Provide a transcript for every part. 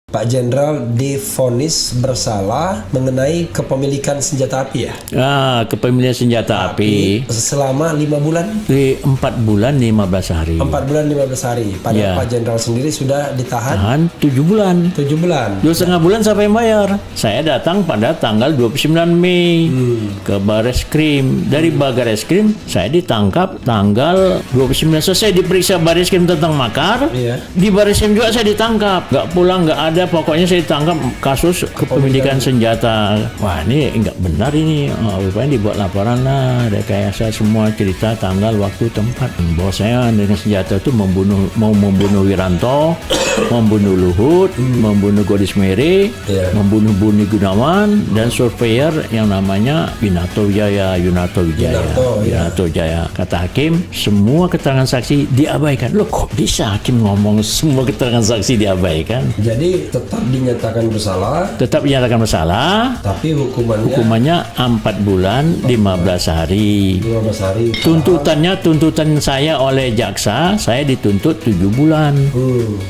Pak Jenderal divonis bersalah mengenai kepemilikan senjata api ya? Kepemilikan senjata api selama 5 bulan? 4 bulan 15 hari. 4 bulan 15 hari. Padahal Pak Jenderal sendiri sudah ditahan 7 bulan. 7 bulan. 2,5 bulan sampai bayar. Saya datang pada tanggal 29 Mei ke Bareskrim. Dari Bareskrim saya ditangkap tanggal 29. Selesai diperiksa Bareskrim tentang makar. Di Bareskrim juga saya ditangkap. Nggak pulang, nggak ada. Pokoknya saya ditangkap kasus kepemilikan senjata. Wah, ini nggak benar ini. Rupanya dibuat laporan lah, rekayasa semua cerita, tanggal, waktu, tempat. Bahwa saya dengan senjata itu mau membunuh Wiranto, membunuh Luhut, membunuh Godis Mere, membunuh Buni Gunawan, dan surveyor yang namanya Yunato Wijaya. Kata hakim, semua keterangan saksi diabaikan. Loh, kok bisa hakim ngomong semua keterangan saksi diabaikan? Jadi tetap dinyatakan bersalah. Tapi hukumannya 4 bulan 15 hari. 15 hari. Tuntutan saya oleh jaksa, saya dituntut 7 bulan.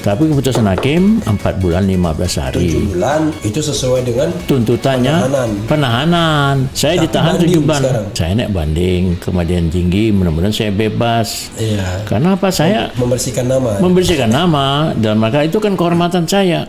Tapi keputusan hakim 4 bulan 15 hari. 7 bulan itu sesuai dengan tuntutannya penahanan. Saya ditahan 7 bulan. Sekarang saya naik banding ke Pengadilan Tinggi, mudah-mudahan saya bebas. Karena apa? Saya membersihkan nama, dan maka itu kan kehormatan saya.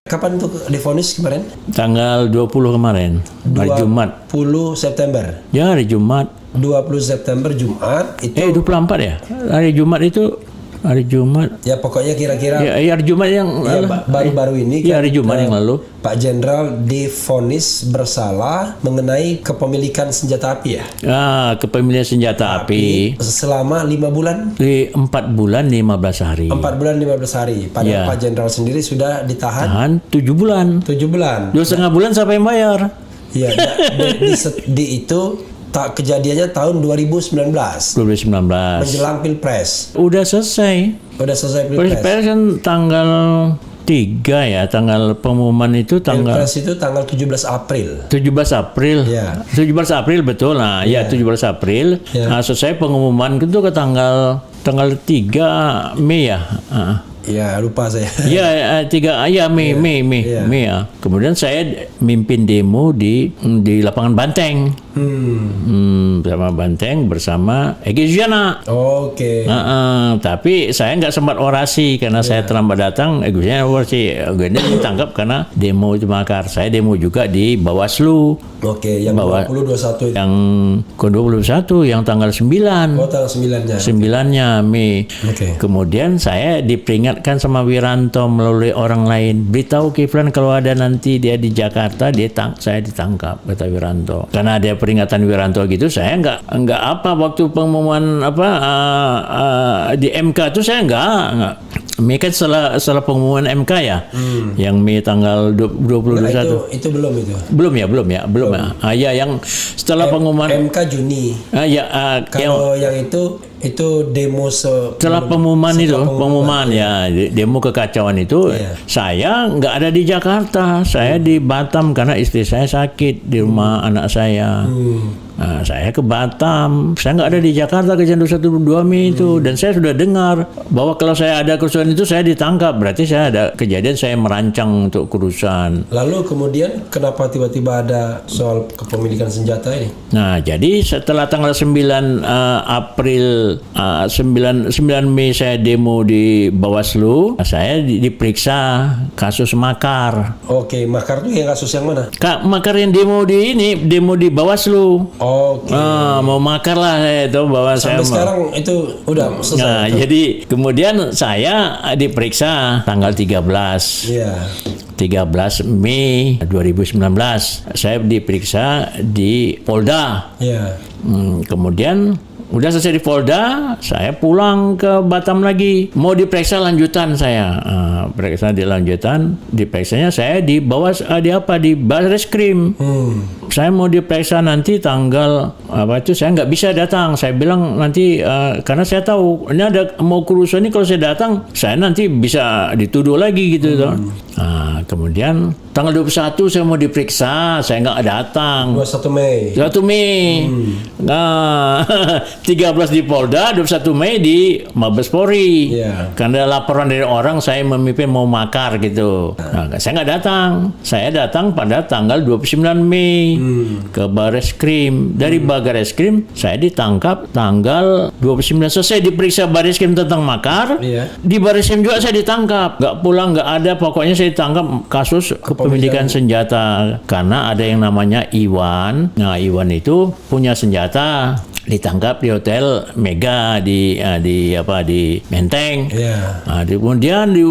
Kapan tuh divonis kemarin? Tanggal 20 kemarin, hari Jumat. 20 September. Ya, hari Jumat. 20 September Jumat itu. 24 ya. Hari Jumat itu hari Jumat. Ya pokoknya kira-kira. Ya, hari Jumat yang baru-baru ini. Ya, hari Jumat yang lalu. Pak Jenderal divonis bersalah mengenai kepemilikan senjata api ya? Kepemilikan senjata api selama 5 bulan? 4 bulan 15 hari. 4 bulan 15 hari. Padahal Pak Jenderal sendiri sudah ditahan 7 bulan. 7 bulan. 2,5 bulan sampai bayar. Iya, di itu kejadiannya tahun 2019. Menjelang Pilpres. Udah selesai Pilpres kan tanggal 3 ya, tanggal pengumuman itu Pilpres itu tanggal 17 April. 17 April. Ya. 17 April betul. Nah, ya 17 April. Nah, selesai pengumuman itu ke tanggal 3 Mei ya. Ya, lupa saya. Mei ya. Kemudian saya mimpin demo di lapangan Banteng. Sama Banteng bersama Egy Sujana. Oke. Tapi saya nggak sempat orasi karena saya terlambat datang. Egy Sujana orasi. Ini ditangkap karena demo itu makar. Saya demo juga di Bawaslu. Oke, yang 2021. Yang ke-21 yang tanggal 9. Oh, tanggal 9-nya. 9-nya Mei. Kemudian saya diperingatkan sama Wiranto melalui orang lain. Beritahu Kiflan kalau ada nanti dia di Jakarta, saya ditangkap, kata Wiranto. Karena ada peringatan Wiranto gitu, saya nggak apa waktu pengumuman di MK itu saya nggak. Mei kan setelah pengumuman MK ya, yang Mei tanggal 2021. Nah, itu belum itu. Belum ya. Ya, yang setelah pengumuman MK Juni. Kalau yang itu demo setelah pengumuman ya, demo kekacauan itu. Saya nggak ada di Jakarta, saya di Batam karena istri saya sakit di rumah anak saya. Nah, saya ke Batam. Saya nggak ada di Jakarta kejadian 21-22 Mei itu. Dan saya sudah dengar bahwa kalau saya ada kerusuhan itu saya ditangkap. Berarti saya ada kejadian saya merancang untuk kerusuhan. Lalu kemudian kenapa tiba-tiba ada soal kepemilikan senjata ini? Nah, jadi setelah tanggal 9 April 9 Mei saya demo di Bawaslu, saya diperiksa kasus makar. Oke, makar itu yang kasus yang mana? Kak, makar yang demo di Bawaslu. Oke. Mau makar lah saya itu bahwa Sampai sekarang itu udah selesai. Nah, jadi kemudian saya diperiksa tanggal 13. Iya. 13 Mei 2019 saya diperiksa di Polda. Iya. Kemudian udah selesai di Polda, saya pulang ke Batam lagi. Mau diperiksa lanjutan saya. Periksa diperiksanya saya di bawah di Barreskrim. Saya mau diperiksa nanti tanggal saya nggak bisa datang. Saya bilang nanti karena saya tahu ini ada mau kerusuhan ini, kalau saya datang saya nanti bisa dituduh lagi gitu toh. Nah, kemudian tanggal 21 saya mau diperiksa, saya nggak datang. 21 Mei. 1 Mei. Nah, 13 di Polda, 21 Mei di Mabes Polri. Iya. Karena laporan dari orang saya memimpin mau makar gitu. Nah, saya nggak datang. Saya datang pada tanggal 29 Mei ke Barreskrim. Dari Barreskrim saya ditangkap tanggal 29. Selesai diperiksa Barreskrim tentang makar. Iya. Di Barreskrim juga saya ditangkap. Nggak pulang, nggak ada. Pokoknya saya ditangkap kasus kepemilikan senjata. Karena ada yang namanya Iwan. Nah, Iwan itu punya senjata. Ditangkap di Hotel Mega di Menteng. Iya. Nah, kemudian di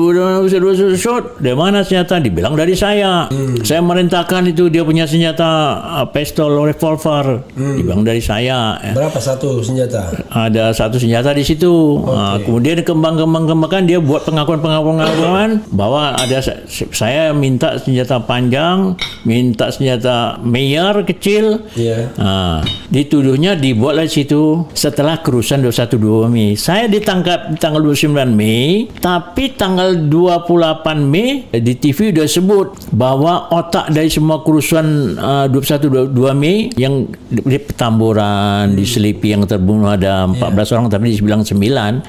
dari mana senjata? Dibilang dari saya. Saya merintahkan itu dia punya senjata pistol revolver. Dibilang dari saya. Berapa satu senjata? Ada satu senjata di situ. Nah, kemudian kembangkan dia buat pengakuan bahwa ada saya minta senjata panjang, minta senjata Meyer kecil. Iya. Nah, dituduhnya dibuat dari situ setelah kerusuhan 21-22 Mei. Saya ditangkap di tanggal 29 Mei, tapi tanggal 28 Mei di TV udah sebut bahwa otak dari semua kerusuhan 21-22 Mei yang di Petamburan, di Selipi yang terbunuh ada 14 orang tapi dibilang 9,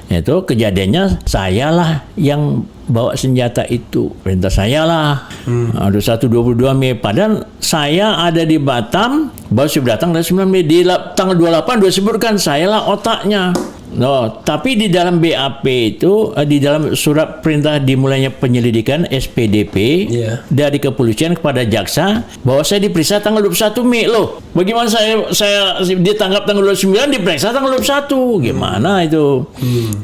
itu kejadiannya sayalah yang bawa senjata itu. Perintah saya lah. 21-22 Mei. Padahal saya ada di Batam, baru sudah datang dari 9 Mei. Di tanggal 28 sudah sebutkan saya lah otaknya. Tapi di dalam BAP itu, di dalam surat perintah dimulainya penyelidikan SPDP dari kepolisian kepada jaksa bahwa saya diperiksa tanggal 21 Mei loh. Bagaimana saya ditangkap tanggal 29 diperiksa tanggal 21? Gimana itu?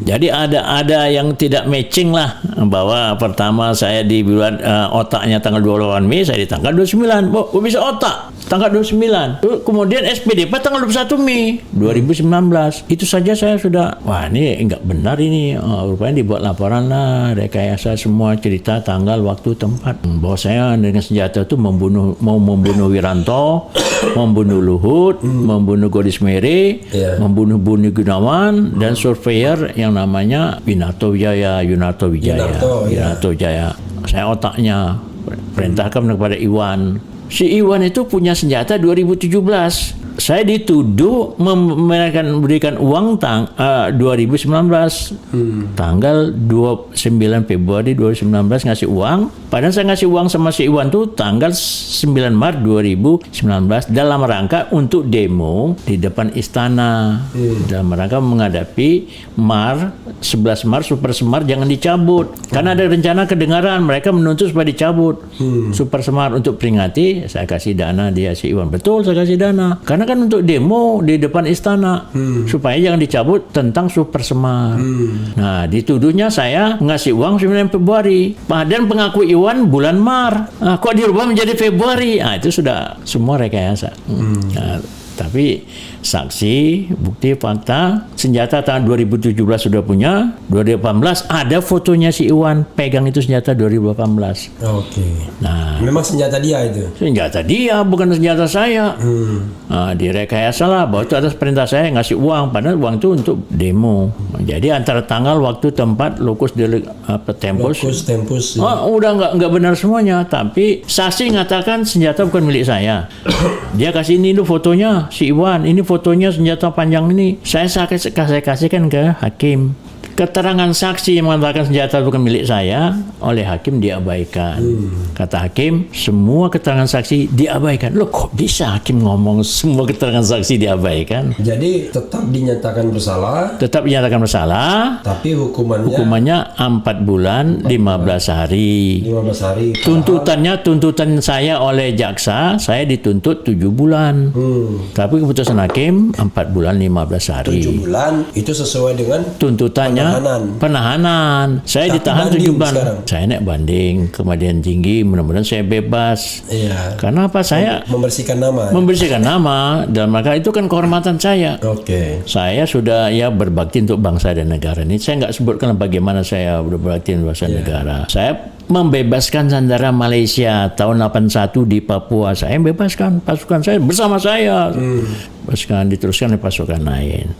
Jadi ada yang tidak matching lah, bahwa pertama saya di bulan otaknya tanggal 28 Mei, saya ditangkap 29. Kok bisa otak? Tanggal 29. Kemudian SPDP tanggal 21 Mei 2019. Itu saja saya sudah, wah ini enggak benar ini. Rupanya dibuat laporan lah, rekayasa semua cerita tanggal, waktu, tempat. Bahwa saya dengan senjata itu mau membunuh Wiranto, membunuh Luhut, membunuh Godis Mere, membunuh Buni Gunawan, dan surveyor yang namanya Yunarto Wijaya. Saya otaknya, perintahkan kepada Iwan. Si Iwan itu punya senjata 2017. Saya dituduh memberikan uang 2019 tanggal 29 Februari 2019 ngasih uang. Padahal saya ngasih uang sama si Iwan tuh tanggal 9 Maret 2019 dalam rangka untuk demo di depan istana, dalam rangka menghadapi 11 Maret Super Semar jangan dicabut karena ada rencana kedengaran, mereka menuntut supaya dicabut Super Semar untuk peringati. Saya kasih dana dia si Iwan, betul saya kasih dana karena kan untuk demo di depan istana supaya jangan dicabut tentang Super Semar. Nah, dituduhnya saya ngasih uang 9 Februari. Padahal pengaku Iwan bulan Maret. Kok dirubah menjadi Februari? Itu sudah semua rekayasa. Nah, tapi saksi, bukti, fakta, senjata tahun 2017 sudah punya, 2018 ada fotonya si Iwan pegang itu senjata 2018. Oke. Nah, memang senjata dia itu. Senjata dia, bukan senjata saya. Nah, direkayasa lah bahwa itu atas perintah saya ngasih uang, padahal uang itu untuk demo. Jadi antara tanggal, waktu, tempat, locus tempus. Locus tempus. Udah nggak benar semuanya, tapi saksi mengatakan senjata bukan milik saya. Dia kasih ini dulu fotonya. Iya, si Iwan, ini fotonya senjata panjang ini. Saya kasihkan ke hakim. Keterangan saksi yang mengatakan senjata bukan milik saya oleh hakim diabaikan. Kata hakim, semua keterangan saksi diabaikan. Loh, kok bisa hakim ngomong semua keterangan saksi diabaikan? Jadi tetap dinyatakan bersalah, Tetap dinyatakan bersalah. tapi Hukumannya 4 bulan 15 hari. 15 hari. Tuntutan saya oleh jaksa, saya dituntut 7 bulan. Tapi keputusan hakim 4 bulan 15 hari. 7 bulan itu sesuai dengan Tuntutannya penahanan. Saya Tapi ditahan 7 banding bulan. sekarang. Saya naik banding ke Pengadilan Tinggi, mudah-mudahan saya bebas. Iya. Karena apa? Saya Membersihkan nama. membersihkan nama, dan maka itu kan kehormatan saya. Oke. Saya sudah berbakti untuk bangsa dan negara ini. Saya nggak sebutkan bagaimana saya berbakti untuk bangsa dan negara. Saya membebaskan sandera Malaysia tahun 81 di Papua. Saya bebaskan pasukan saya bersama saya. Pasukan diteruskan oleh pasukan lain.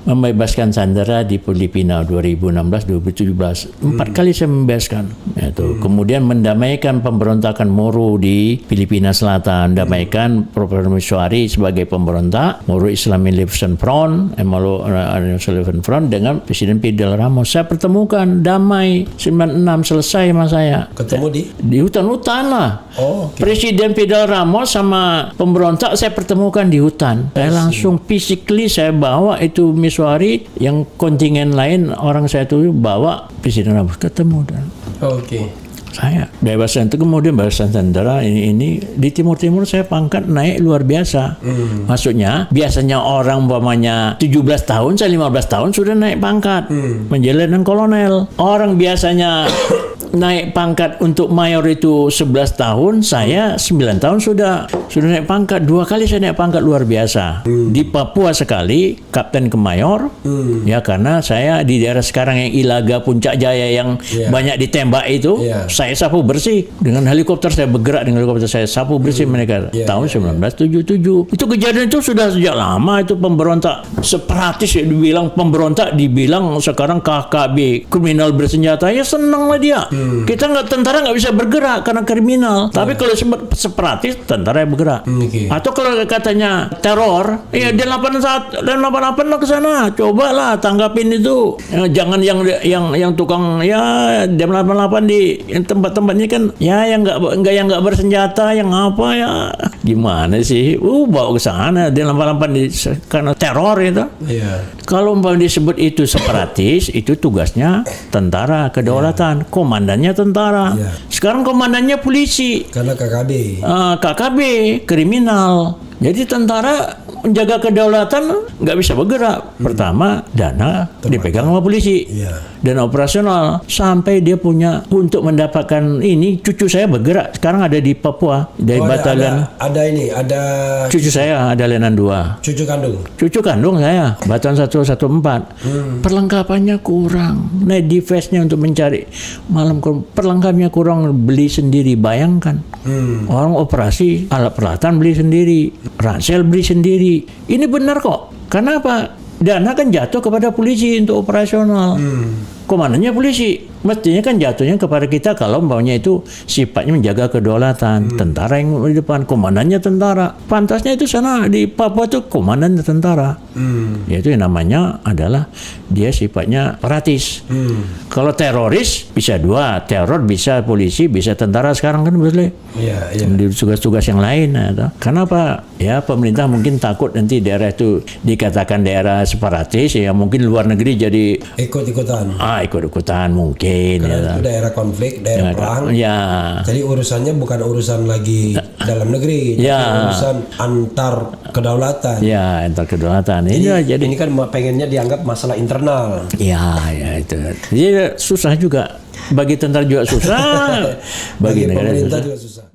Membebaskan sandera di Filipina 2016, 2017. 4 kali saya membebaskan. Itu. Kemudian mendamaikan pemberontakan Moro di Filipina Selatan. Damaikan Profesor Miswari sebagai pemberontak. Moro Islamic Liberation Front, Moro Liberation Front dengan Presiden Fidel Ramos. Saya pertemukan damai 96 selesai mas saya. Ketemu di hutan-hutan lah. Oh, oke. Presiden Fidel Ramos sama pemberontak saya pertemukan di hutan. Saya langsung physically saya bawa itu Miswari, yang kontingen lain orang saya tuh bawa Presiden Ramos ketemu dan Oke. saya bebasan itu. Kemudian bebasan sandera ini di Timur saya pangkat naik luar biasa. Maksudnya biasanya orang umpamanya 17 tahun, saya 15 tahun sudah naik pangkat menjadi letnan kolonel. Orang biasanya naik pangkat untuk mayor itu 11 tahun, saya 9 tahun sudah naik pangkat. 2 kali saya naik pangkat luar biasa. Di Papua sekali kapten ke mayor, ya karena saya di daerah sekarang yang Ilaga Puncak Jaya yang banyak ditembak itu, saya sapu bersih dengan helikopter. Saya bergerak dengan helikopter, saya sapu bersih mereka tahun 1977. Itu kejadian itu sudah sejak lama. Itu pemberontak separatis ya, dibilang pemberontak, dibilang sekarang KKB kriminal bersenjata, ya senang lah dia. Kita tentara nggak bisa bergerak karena kriminal. Tapi kalau separatis, tentara yang bergerak. Atau kalau katanya teror, ya D88 lah ke sana. Cobalah tanggapin itu. Jangan yang tukang D88 di tempat-tempatnya kan yang nggak bersenjata, yang apa ya gimana sih? Bawa ke sana D88 karena teror itu. Kalau umpamanya disebut itu separatis, itu tugasnya tentara kedaulatan, komandannya tentara. Sekarang komandannya polisi. Karena KKB kriminal. Jadi tentara menjaga kedaulatan nggak bisa bergerak. Pertama, dana dipegang sama polisi. Dana operasional sampai dia punya untuk mendapatkan ini. Cucu saya bergerak sekarang ada di Papua dari batalion. Ada Cucu saya ada Letnan 2. Cucu kandung saya Batuan 114. Perlengkapannya kurang. Naik defense-nya untuk mencari malam, perlengkapannya kurang, beli sendiri. Bayangkan orang operasi alat peralatan beli sendiri, ransel beli sendiri. Ini benar kok. Kenapa? Dana kan jatuh kepada polisi untuk operasional. Komandannya polisi. Mestinya kan jatuhnya kepada kita kalau umpamanya itu sifatnya menjaga kedaulatan. Tentara yang di depan, komandannya tentara. Pantasnya itu sana di Papua itu komandannya tentara. Yaitu yang namanya adalah dia sifatnya separatis. Kalau teroris bisa 2, teror bisa polisi, bisa tentara sekarang kan boleh. Di tugas-tugas yang lain. Kenapa? Ya pemerintah mungkin takut nanti daerah itu dikatakan daerah separatis, ya mungkin luar negeri jadi ikut-ikutan mungkin. Karena itu daerah konflik, daerah perang. Jadi urusannya bukan urusan lagi dalam negeri, tapi urusan antar kedaulatan. Antar kedaulatan. Ini kan pengennya dianggap masalah internal. Itu. Jadi susah juga. Bagi tentara juga susah, bagi negara pemerintah susah. juga susah.